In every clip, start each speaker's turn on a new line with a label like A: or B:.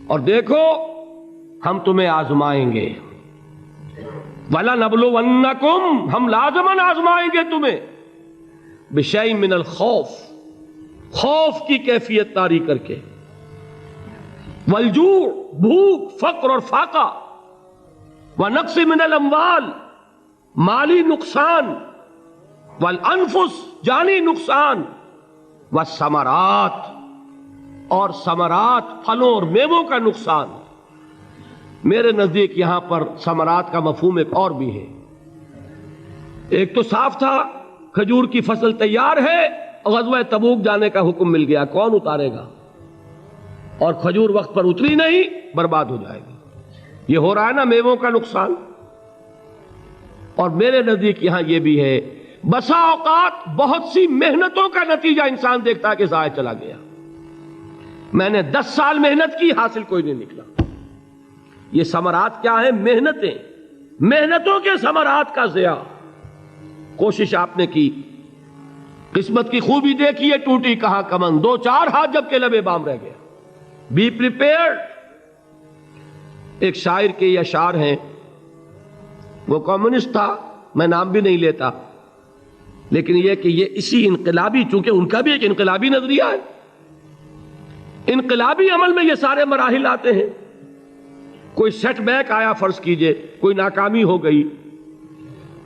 A: اور دیکھو ہم تمہیں آزمائیں گے، وَلَنَبْلُوَنَّكُمْ، ہم لازماً آزمائیں گے تمہیں، بِشَيْءٍ مِّنَ الْخَوْفِ، خوف کی کیفیت طاری کر کے، والجوع، بھوک، فقر اور فاقہ، وَنَقْصٍ مِّنَ الْأَمْوَالِ، مالی نقصان، والانفس، جانی نقصان، والثمرات، اور ثمرات، پھلوں اور میووں کا نقصان۔ میرے نزدیک یہاں پر ثمرات کا مفہوم ایک اور بھی ہے۔ ایک تو صاف تھا کھجور کی فصل تیار ہے، غزوہ تبوک جانے کا حکم مل گیا، کون اتارے گا؟ اور کھجور وقت پر اتری نہیں، برباد ہو جائے گی۔ یہ ہو رہا ہے نا میووں کا نقصان۔ اور میرے نزدیک یہاں یہ بھی ہے، بسا اوقات بہت سی محنتوں کا نتیجہ انسان دیکھتا ہے کہ ضائع چلا گیا، میں نے 10 سال محنت کی، حاصل کوئی نہیں نکلا۔ یہ ثمرات کیا ہیں؟ محنتیں، محنتوں کے ثمرات کا ضیاع۔ کوشش آپ نے کی، قسمت کی خوبی دیکھی ہے، ٹوٹی کہاں کمن، 2-4 ہاتھ جب کے لبے بام رہ گیا۔ Be prepared. ایک شاعر کے یہ اشعار ہیں، وہ کمیونسٹ تھا، میں نام بھی نہیں لیتا، لیکن یہ کہ یہ اسی انقلابی، چونکہ ان کا بھی ایک انقلابی نظریہ ہے، انقلابی عمل میں یہ سارے مراحل آتے ہیں۔ کوئی سیٹ بیک آیا، فرض کیجئے کوئی ناکامی ہو گئی،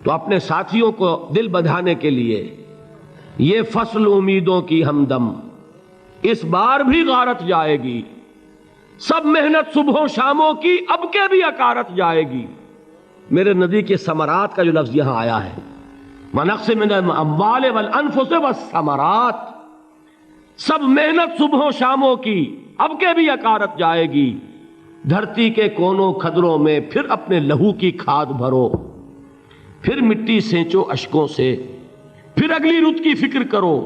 A: تو اپنے ساتھیوں کو دل بندھانے کے لیے یہ فصل امیدوں کی ہمدم اس بار بھی غارت جائے گی، سب محنت صبحوں شاموں کی اب کے بھی اکارت جائے گی۔ میرے نزدیک یہ ثمرات کا جو لفظ یہاں آیا ہے، وَنَقْصٍ مِّنَ الْأَمْوَالِ وَالْأَنفُسِ وَالثَّمَرَاتِ، سب محنت صبحوں شاموں کی اب کے بھی اکارت جائے گی۔ دھرتی کے کونوں کھدروں میں پھر اپنے لہو کی کھاد بھرو، پھر مٹی سینچو اشکوں سے، پھر اگلی رت کی فکر کرو،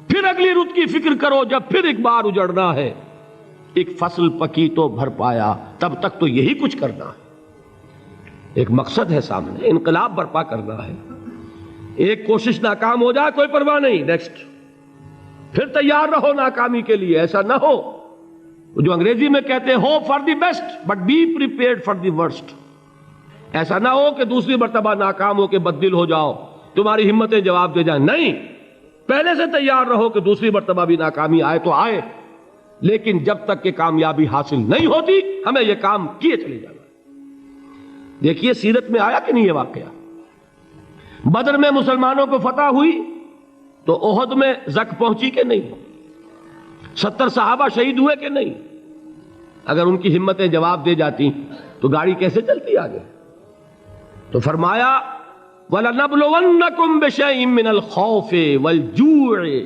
A: پھر اگلی رت کی فکر کرو، جب پھر ایک بار اجڑنا ہے۔ ایک فصل پکی تو بھر پایا، تب تک تو یہی کچھ کرنا ہے۔ ایک مقصد ہے سامنے، انقلاب برپا کرنا ہے۔ ایک کوشش ناکام ہو جائے کوئی پرواہ نہیں، نیکسٹ، پھر تیار رہو ناکامی کے لیے۔ ایسا نہ ہو جو انگریزی میں کہتے ہیں hope for the best but be prepared for the worst. ایسا نہ ہو کہ دوسری مرتبہ ناکام ہو کے بددل ہو جاؤ، تمہاری ہمتیں جواب دے جائیں، نہیں، پہلے سے تیار رہو کہ دوسری مرتبہ بھی ناکامی آئے تو آئے، لیکن جب تک کہ کامیابی حاصل نہیں ہوتی ہمیں یہ کام کیے چلے جانا۔ دیکھیے سیرت میں آیا کہ نہیں یہ واقعہ؟ بدر میں مسلمانوں کو فتح ہوئی تو احد میں زک پہنچی کہ نہیں؟ 70 صحابہ شہید ہوئے کہ نہیں؟ اگر ان کی ہمتیں جواب دے جاتی تو گاڑی کیسے چلتی آگے؟ تو فرمایا وَلَنَبْلُوَنَّكُمْ بِشَيْءٍ مِّنَ الْخَوْفِ وَالْجُوعِ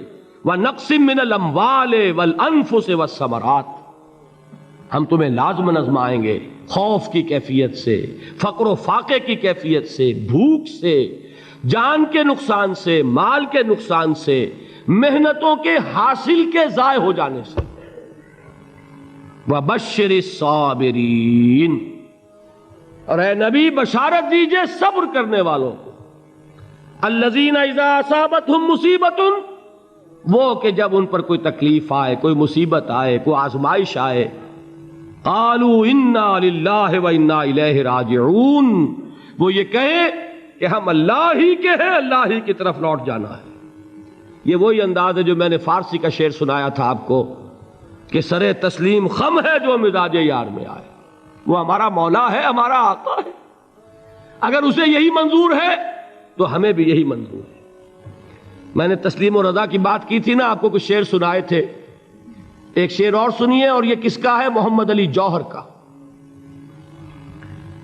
A: وَنَقْصٍ مِّنَ الْأَمْوَالِ وَالْأَنفُسِ وَالثَّمَرَاتِ، ہم تمہیں لازماً آزمائیں گے، خوف کی کیفیت سے، فقر و فاقے کی کیفیت سے، بھوک سے، جان کے نقصان سے، مال کے نقصان سے، محنتوں کے حاصل کے ضائع ہو جانے سے۔ وَبَشِّرِ الصَّابِرِينَ، اور اے نبی بشارت دیجئے صبر کرنے والوں کو۔ الَّذِينَ إِذَا أَصَابَتْهُمْ مُصِيبَةٌ، وہ کہ جب ان پر کوئی تکلیف آئے، کوئی مصیبت آئے، کوئی آزمائش آئے، قَالُوا إِنَّا لِلَّهِ وَإِنَّا إِلَيْهِ رَاجِعُونَ، وہ یہ کہیں کہ ہم اللہ ہی کے ہیں، اللہ ہی کی طرف لوٹ جانا ہے۔ یہ وہی انداز ہے جو میں نے فارسی کا شعر سنایا تھا آپ کو کہ سرے تسلیم خم ہے جو مزاج یار میں آئے۔ وہ ہمارا مولا ہے، ہمارا آقا ہے، اگر اسے یہی منظور ہے تو ہمیں بھی یہی منظور ہے۔ میں نے تسلیم و رضا کی بات کی تھی نا، آپ کو کچھ شعر سنائے تھے، ایک شعر اور سنیے، اور یہ کس کا ہے؟ محمد علی جوہر کا۔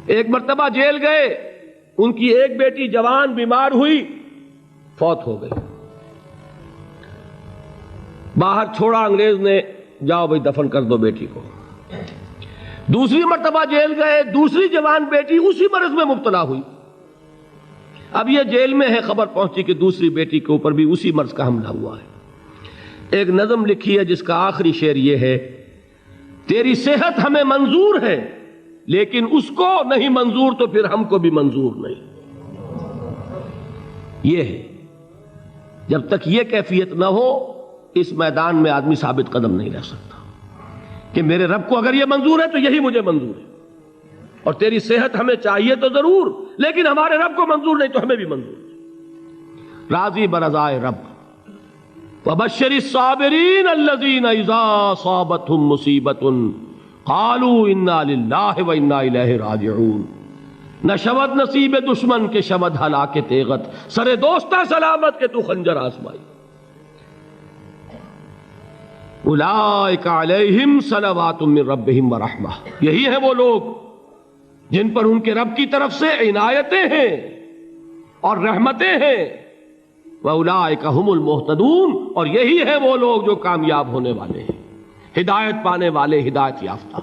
A: ایک مرتبہ جیل گئے، ان کی ایک بیٹی جوان بیمار ہوئی، فوت ہو گئی، باہر چھوڑا انگریز نے، جاؤ بھائی دفن کر دو بیٹی کو۔ دوسری مرتبہ جیل گئے، دوسری جوان بیٹی اسی مرض میں مبتلا ہوئی۔ اب یہ جیل میں ہے، خبر پہنچی کہ دوسری بیٹی کے اوپر بھی اسی مرض کا حملہ ہوا ہے۔ ایک نظم لکھی ہے جس کا آخری شعر یہ ہے، تیری صحت ہمیں منظور ہے لیکن اس کو نہیں منظور تو پھر ہم کو بھی منظور نہیں۔ یہ ہے، جب تک یہ کیفیت نہ ہو اس میدان میں آدمی ثابت قدم نہیں رہ سکتا۔ کہ میرے رب کو اگر یہ منظور ہے تو یہی مجھے منظور ہے، اور تیری صحت ہمیں چاہیے تو ضرور، لیکن ہمارے رب کو منظور نہیں تو ہمیں بھی منظور ہے۔ راضی برضائے رب۔ وبشر الصابرین الذین اذا اصابتهم مصیبۃ قالوا انا للہ وانا الیہ راجعون۔ نہ شود نصیب دشمن کے شود ہلاک تیغت، سر دوستہ سلامت کے تو خنجر آزمائی۔ اولئک علیہم صلوات من ربہم ورحمہ، یہی ہیں وہ لوگ جن پر ان کے رب کی طرف سے عنایتیں ہیں اور رحمتیں ہیں۔ وَأُولَٰئِكَ هُمُ الْمُهْتَدُونَ، اور یہی ہیں وہ لوگ جو کامیاب ہونے والے ہیں، ہدایت پانے والے، ہدایت یافتہ۔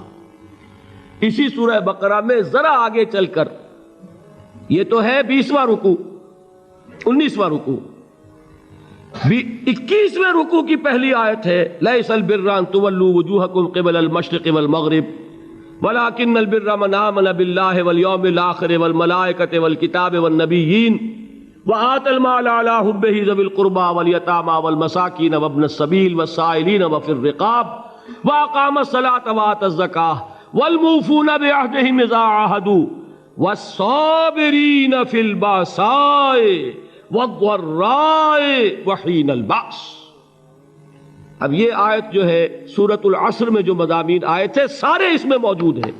A: اسی سورہ بقرہ میں ذرا آگے چل کر، یہ تو ہے 20واں رکوع، 19واں رکوع، 21ویں رکوع کی پہلی آیت ہے لَيْسَ الْبِرَّ أَن تُوَلُّوا وُجُوهَكُمْ قِبَلَ الْمَشْرِقِ وَالْمَغْرِبِ وَلَٰكِنَّ الْبِرَّ مَنْ آمَنَ بِاللَّهِ وَالْيَوْمِ الْآخِرِ وَالْمَلَائِكَةِ وَالْكِتَابِ وَالنَّبِيِّينَ وَآتَى المال على حبه ذوي القربى واليتامى والمساكين وابن السبيل والسائلين وفي الرقاب وأقام الصلاة وآتى الزكاة والموفون بعهدهم إذا عاهدوا والصابرين في البأساء والضراء وحين البأس۔ اب یہ آیت جو ہے سورۃ العصر میں جو مضامین آئے تھے سارے اس میں موجود ہیں۔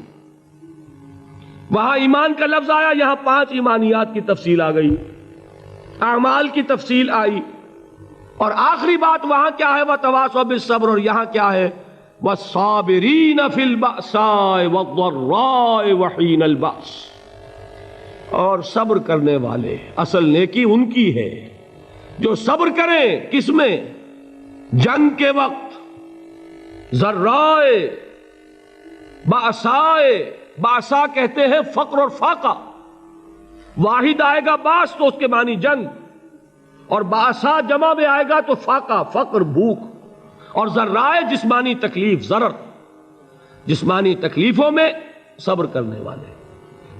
A: وہاں ایمان کا لفظ آیا، یہاں 5 ایمانیات کی تفصیل آ گئی، اعمال کی تفصیل آئی، اور آخری بات وہاں کیا ہے وَتَوَاصَوْا بِالصَّبْرِ، اور یہاں کیا ہے وَالصَّابِرِينَ فِي الْبَأْسَاءِ وَالضَّرَّاءِ وَحِينَ الْبَأْسِ، اور صبر کرنے والے، اصل نیکی ان کی ہے جو صبر کریں، کس میں؟ جنگ کے وقت، ضرائے، بأسائے، بأسا کہتے ہیں فقر اور فاقہ، واحد آئے گا باس تو اس کے معنی جنگ، اور بأسا جمع میں آئے گا تو فاقہ، فقر، بھوک، اور ذرائے جسمانی تکلیف، ضرر، جسمانی تکلیفوں میں صبر کرنے والے،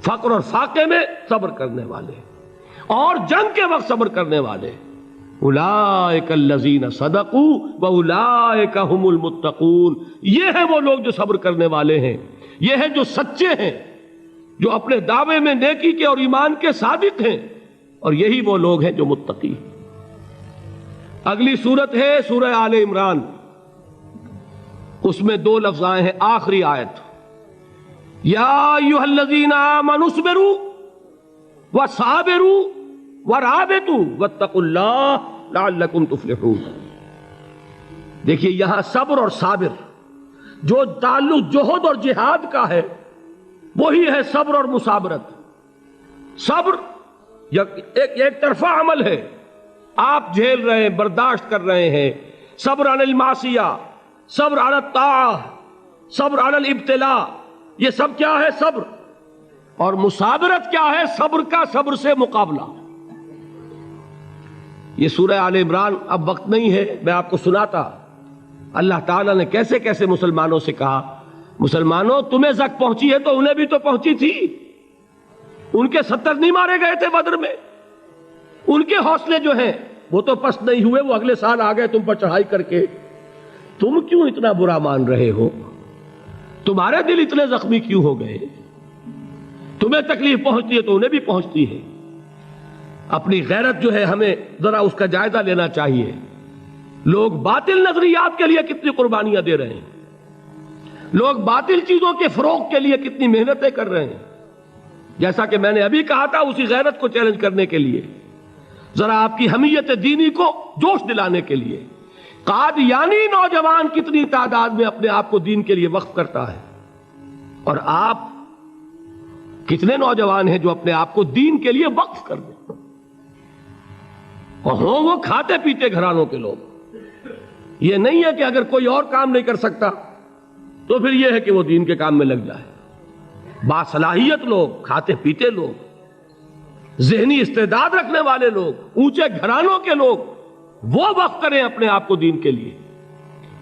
A: فقر اور فاقے میں صبر کرنے والے، اور جنگ کے وقت صبر کرنے والے۔ اولئک الذین صدقوا واولئک هم المتقون، یہ ہیں وہ لوگ جو صبر کرنے والے ہیں، یہ ہیں جو سچے ہیں، جو اپنے دعوے میں نیکی کے اور ایمان کے صادق ہیں، اور یہی وہ لوگ ہیں جو متقی ہیں۔ اگلی سورت ہے سورہ آل عمران، اس میں 2 لفظ آئے ہیں، آخری آیت یا ایھا الذین آمنوا اصبروا وصابروا ورابطوا واتقوا اللہ لعلکم تفلحون۔ دیکھیے یہاں صبر اور صابر جو تعلق جہد اور جہاد کا ہے وہی ہے صبر اور مصابرت۔ صبر ایک طرفہ عمل ہے، آپ جھیل رہے ہیں، برداشت کر رہے ہیں، صبر علی المعصیہ، صبر علی الطاعہ، صبر علی الابتلاء، یہ سب کیا ہے؟ صبر۔ اور مصابرت کیا ہے؟ صبر کا صبر سے مقابلہ۔ یہ سورہ آل عمران، اب وقت نہیں ہے میں آپ کو سناتا اللہ تعالیٰ نے کیسے کیسے مسلمانوں سے کہا، مسلمانوں تمہیں زک پہنچی ہے تو انہیں بھی تو پہنچی تھی، ان کے 70 نہیں مارے گئے تھے بدر میں، ان کے حوصلے جو ہیں وہ تو پست نہیں ہوئے، وہ اگلے سال آ گئے تم پر چڑھائی کر کے، تم کیوں اتنا برا مان رہے ہو؟ تمہارے دل اتنے زخمی کیوں ہو گئے؟ تمہیں تکلیف پہنچتی ہے تو انہیں بھی پہنچتی ہے۔ اپنی غیرت جو ہے ہمیں ذرا اس کا جائزہ لینا چاہیے۔ لوگ باطل نظریات کے لیے کتنی قربانیاں دے رہے ہیں، لوگ باطل چیزوں کے فروغ کے لیے کتنی محنتیں کر رہے ہیں۔ جیسا کہ میں نے ابھی کہا تھا، اسی غیرت کو چیلنج کرنے کے لیے، ذرا آپ کی حمیت دینی کو جوش دلانے کے لیے، قادیانی نوجوان کتنی تعداد میں اپنے آپ کو دین کے لیے وقف کرتا ہے، اور آپ کتنے نوجوان ہیں جو اپنے آپ کو دین کے لیے وقف کر دیں، اور ہوں وہ کھاتے پیتے گھرانوں کے لوگ۔ یہ نہیں ہے کہ اگر کوئی اور کام نہیں کر سکتا تو پھر یہ ہے کہ وہ دین کے کام میں لگ جائے۔ باصلاحیت لوگ، کھاتے پیتے لوگ، ذہنی استعداد رکھنے والے لوگ، اونچے گھرانوں کے لوگ، وہ وقف کریں اپنے آپ کو دین کے لیے۔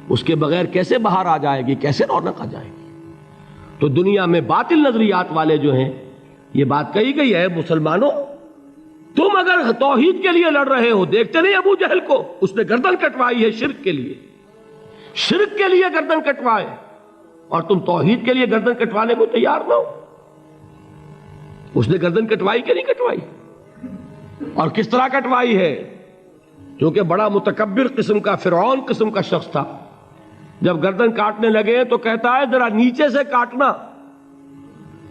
A: اس کے بغیر کیسے باہر آ جائے گی، کیسے رونق آ جائے گی؟ تو دنیا میں باطل نظریات والے جو ہیں، یہ بات کہی گئی ہے، مسلمانوں تم اگر توحید کے لیے لڑ رہے ہو، دیکھتے نہیں ابو جہل کو، اس نے گردن کٹوائی ہے شرک کے لیے، شرک کے لیے گردن کٹوائے، اور تم توحید کے لیے گردن کٹوانے کو تیار نہ ہو. اس نے گردن کٹوائی کہ نہیں کٹوائی؟ اور کس طرح کٹوائی ہے؟ کیونکہ بڑا متکبر قسم کا، فرعون قسم کا شخص تھا. جب گردن کاٹنے لگے تو کہتا ہے ذرا نیچے سے کاٹنا،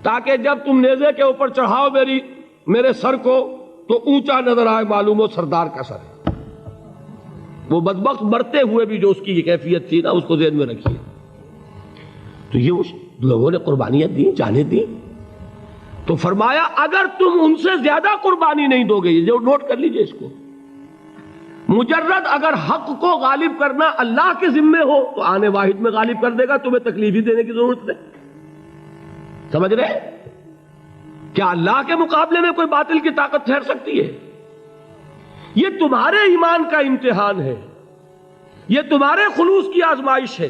A: تاکہ جب تم نیزے کے اوپر چڑھاؤ میرے سر کو تو اونچا نظر آئے، معلوم ہو سردار کا سر ہے. وہ بدبخت مرتے ہوئے بھی جو اس کی کیفیت تھی نا، اس کو ذہن میں رکھیے. تو یہ اس لوگوں نے قربانیاں دی، جانیں دی. تو فرمایا اگر تم ان سے زیادہ قربانی نہیں دو گے، یہ جو نوٹ کر لیجئے اس کو، مجرد اگر حق کو غالب کرنا اللہ کے ذمے ہو تو آنے واحد میں غالب کر دے گا، تمہیں تکلیف ہی دینے کی ضرورت نہیں. سمجھ رہے؟ کیا اللہ کے مقابلے میں کوئی باطل کی طاقت ٹھہر سکتی ہے؟ یہ تمہارے ایمان کا امتحان ہے، یہ تمہارے خلوص کی آزمائش ہے،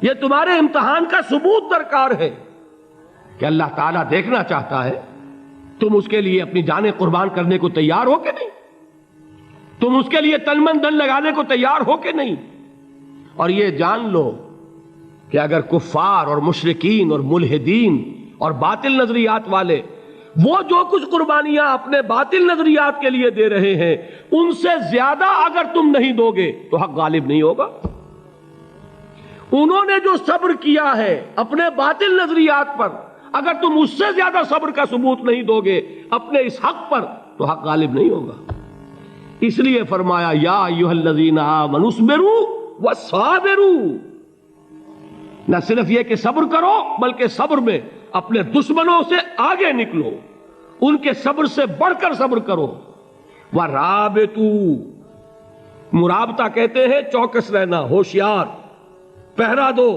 A: یہ تمہارے امتحان کا ثبوت درکار ہے کہ اللہ تعالیٰ دیکھنا چاہتا ہے تم اس کے لیے اپنی جانیں قربان کرنے کو تیار ہو کہ نہیں، تم اس کے لیے تن من دھن لگانے کو تیار ہو کہ نہیں. اور یہ جان لو کہ اگر کفار اور مشرکین اور ملحدین اور باطل نظریات والے وہ جو کچھ قربانیاں اپنے باطل نظریات کے لیے دے رہے ہیں، ان سے زیادہ اگر تم نہیں دو گے تو حق غالب نہیں ہوگا. انہوں نے جو صبر کیا ہے اپنے باطل نظریات پر، اگر تم اس سے زیادہ صبر کا ثبوت نہیں دو گے اپنے اس حق پر تو حق غالب نہیں ہوگا. اس لیے فرمایا یا ایھا الذین آمنوا اصبروا وصابروا. نہ صرف یہ کہ صبر کرو، بلکہ صبر میں اپنے دشمنوں سے آگے نکلو، ان کے صبر سے بڑھ کر صبر کرو. ورابطوا، مرابطہ کہتے ہیں چوکس رہنا، ہوشیار، پہرا دو.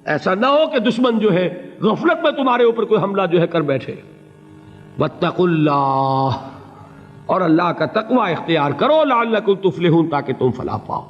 A: ایسا نہ ہو کہ دشمن جو ہے غفلت میں تمہارے اوپر کوئی حملہ جو ہے کر بیٹھے. واتقوا اللہ، اور اللہ کا تقوی اختیار کرو، لعلکم تفلحون، تاکہ تم فلاح پاؤ.